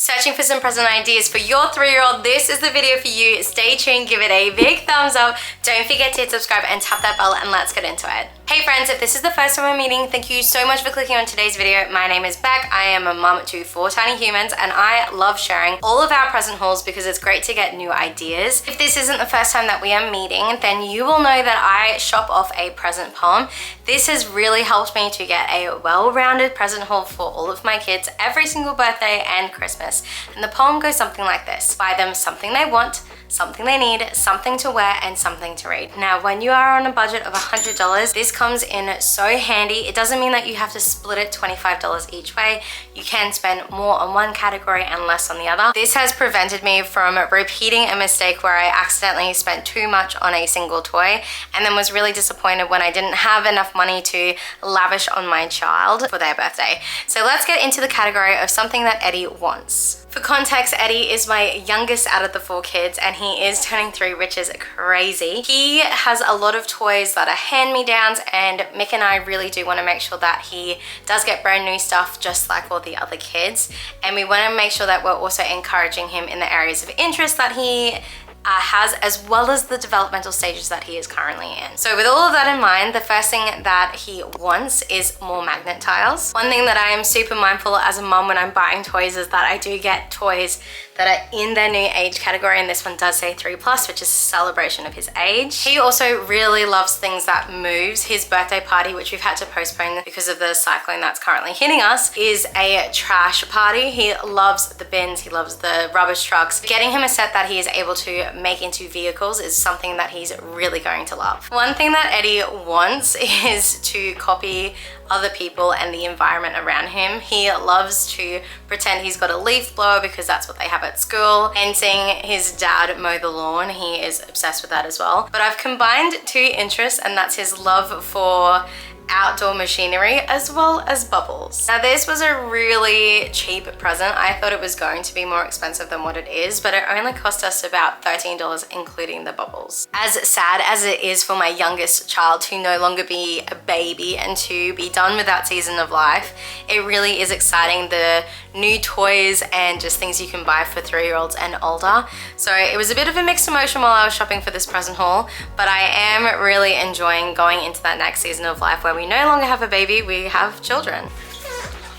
Searching for some present ideas for your 3-year-old, this is the video for you. Stay tuned, give it a big thumbs up. Don't forget to hit subscribe and tap that bell, and let's get into it. Hey friends, if this is the first time we're meeting, thank you so much for clicking on today's video. My name is Beck. I am a mum to 4 tiny humans, and I love sharing all of our present hauls because it's great to get new ideas. If this isn't the first time that we are meeting, then you will know that I shop off a present poem. This has really helped me to get a well-rounded present haul for all of my kids every single birthday and Christmas. And the poem goes something like this: buy them something they want, something they need, something to wear, and something to read. Now, when you are on a budget of $100, this comes in so handy. It doesn't mean that you have to split it $25 each way. You can spend more on one category and less on the other. This has prevented me from repeating a mistake where I accidentally spent too much on a single toy and then was really disappointed when I didn't have enough money to lavish on my child for their birthday. So let's get into the category of something that Eddie wants. For context, Eddie is my youngest out of the 4 kids, and he is turning 3, which is crazy. He has a lot of toys that are hand-me-downs, and Mick and I really do want to make sure that he does get brand new stuff just like all the other kids. And we want to make sure that we're also encouraging him in the areas of interest that he has, as well as the developmental stages that he is currently in. So with all of that in mind, the first thing that he wants is more magnet tiles. One thing that I am super mindful as a mum when I'm buying toys is that I do get toys that are in their new age category, and this one does say 3+, which is a celebration of his age. He also really loves things that moves. His birthday party, which we've had to postpone because of the cyclone that's currently hitting us, is a trash party. He loves the bins, he loves the rubbish trucks. Getting him a set that he is able to make into vehicles is something that he's really going to love. One thing that Eddie wants is to copy other people and the environment around him. He loves to pretend he's got a leaf blower because that's what they have at school, and seeing his dad mow the lawn. He is obsessed with that as well. But I've combined 2 interests, and that's his love for outdoor machinery as well as bubbles. Now, this was a really cheap present. I thought it was going to be more expensive than what it is, but it only cost us about $13 including the bubbles. As sad as it is for my youngest child to no longer be a baby and to be done with that season of life, it really is exciting, the new toys and just things you can buy for 3-year-olds and older. So it was a bit of a mixed emotion while I was shopping for this present haul, but I am really enjoying going into that next season of life where we no longer have a baby, we have children.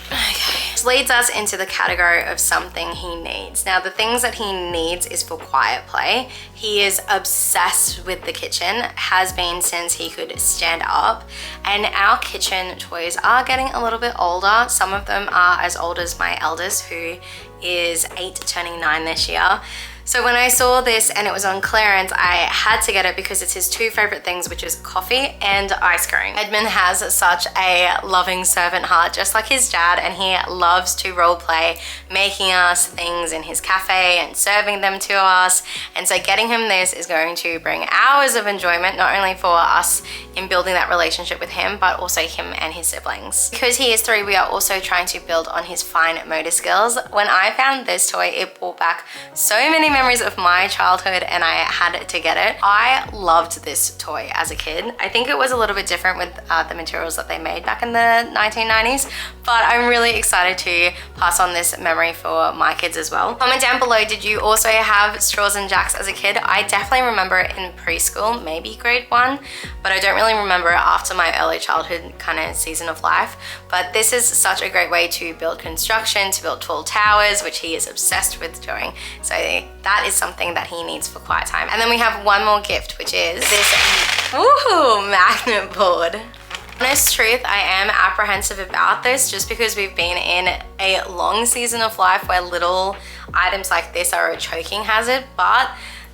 Okay, this leads us into the category of something he needs. Now, the things that he needs is for quiet play. He is obsessed with the kitchen, has been since he could stand up, and our kitchen toys are getting a little bit older. Some of them are as old as my eldest, who is 8 turning 9 this year. So when I saw this and it was on clearance, I had to get it because it's his 2 favorite things, which is coffee and ice cream. Edmund has such a loving servant heart, just like his dad, and he loves to role play, making us things in his cafe and serving them to us. And so getting him this is going to bring hours of enjoyment, not only for us in building that relationship with him, but also him and his siblings. Because he is 3, we are also trying to build on his fine motor skills. When I found this toy, it brought back so many memories of my childhood, and I had to get it. I loved this toy as a kid. I think it was a little bit different with the materials that they made back in the 1990s, but I'm really excited to pass on this memory for my kids as well. Comment down below, did you also have straws and jacks as a kid? I definitely remember it in preschool, maybe grade 1, but I don't really remember it after my early childhood kind of season of life. But this is such a great way to build construction, to build tall towers, which he is obsessed with doing. So that is something that he needs for quiet time. And then we have one more gift, which is this magnet board. Honest truth, I am apprehensive about this just because we've been in a long season of life where little items like this are a choking hazard, but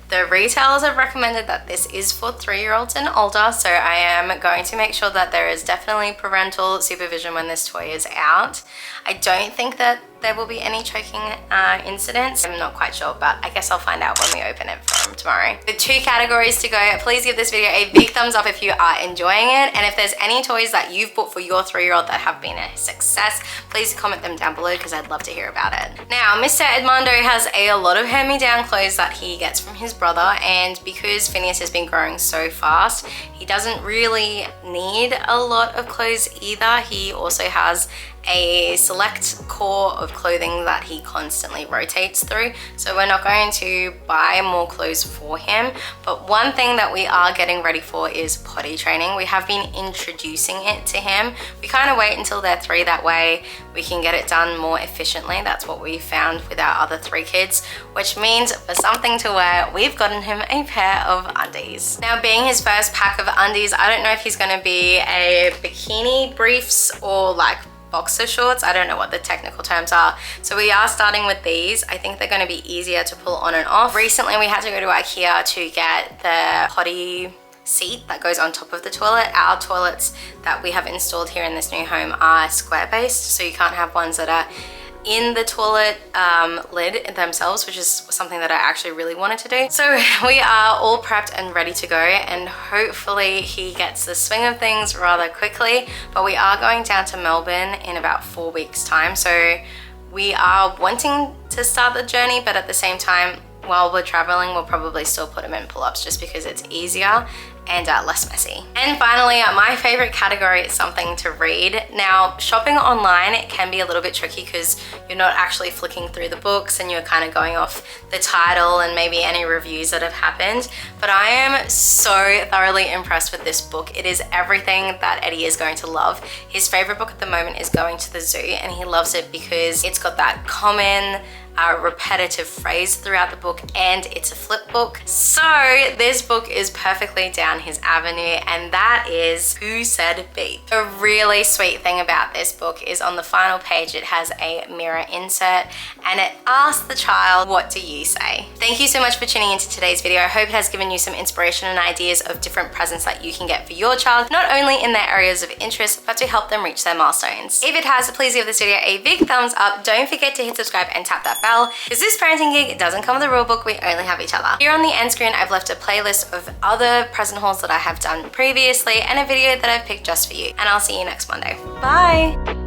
the retailers have recommended that this is for 3-year-olds and older, so I am going to make sure that there is definitely parental supervision when this toy is out. I don't think that there will be any choking incidents. I'm not quite sure, but I guess I'll find out when we open it from tomorrow. The 2 categories to go. Please give this video a big thumbs up if you are enjoying it, and if there's any toys that you've bought for your 3-year-old that have been a success, please comment them down below because I'd love to hear about it. Now, Mr. Edmondo has a lot of hand-me-down clothes that he gets from his brother, and because Phineas has been growing so fast, he doesn't really need a lot of clothes either. He also has a select core of clothing that he constantly rotates through. So we're not going to buy more clothes for him. But one thing that we are getting ready for is potty training. We have been introducing it to him. We kind of wait until they're 3, that way we can get it done more efficiently. That's what we found with our other 3 kids, which means for something to wear, we've gotten him a pair of undies. Now, being his first pack of undies, I don't know if he's going to be a bikini briefs or like boxer shorts. I don't know what the technical terms are. So we are starting with these. I think they're going to be easier to pull on and off. Recently, we had to go to IKEA to get the potty seat that goes on top of the toilet. Our toilets that we have installed here in this new home are square based, so you can't have ones that are in the toilet lid themselves, which is something that I actually really wanted to do. So we are all prepped and ready to go, and hopefully he gets the swing of things rather quickly. But we are going down to Melbourne in about 4 weeks time, so we are wanting to start the journey, but at the same time, while we're traveling, we'll probably still put him in pull-ups just because it's easier and less messy. And finally, my favorite category is something to read. Now, shopping online, it can be a little bit tricky because you're not actually flicking through the books and you're kind of going off the title and maybe any reviews that have happened. But I am so thoroughly impressed with this book. It is everything that Eddie is going to love. His favorite book at the moment is Going to the Zoo, and he loves it because it's got that common repetitive phrase throughout the book, and it's a flip book. So this book is perfectly down his avenue, and that is Who Said Beep. A really sweet thing about this book is on the final page it has a mirror insert, and it asks the child, what do you say? Thank you so much for tuning into today's video. I hope it has given you some inspiration and ideas of different presents that you can get for your child, not only in their areas of interest, but to help them reach their milestones. If it has, please give this video a big thumbs up. Don't forget to hit subscribe and tap that bell, because this parenting gig doesn't come with a rule book, we only have each other. Here on the end screen, I've left a playlist of other present hauls that I have done previously and a video that I've picked just for you. And I'll see you next Monday. Bye!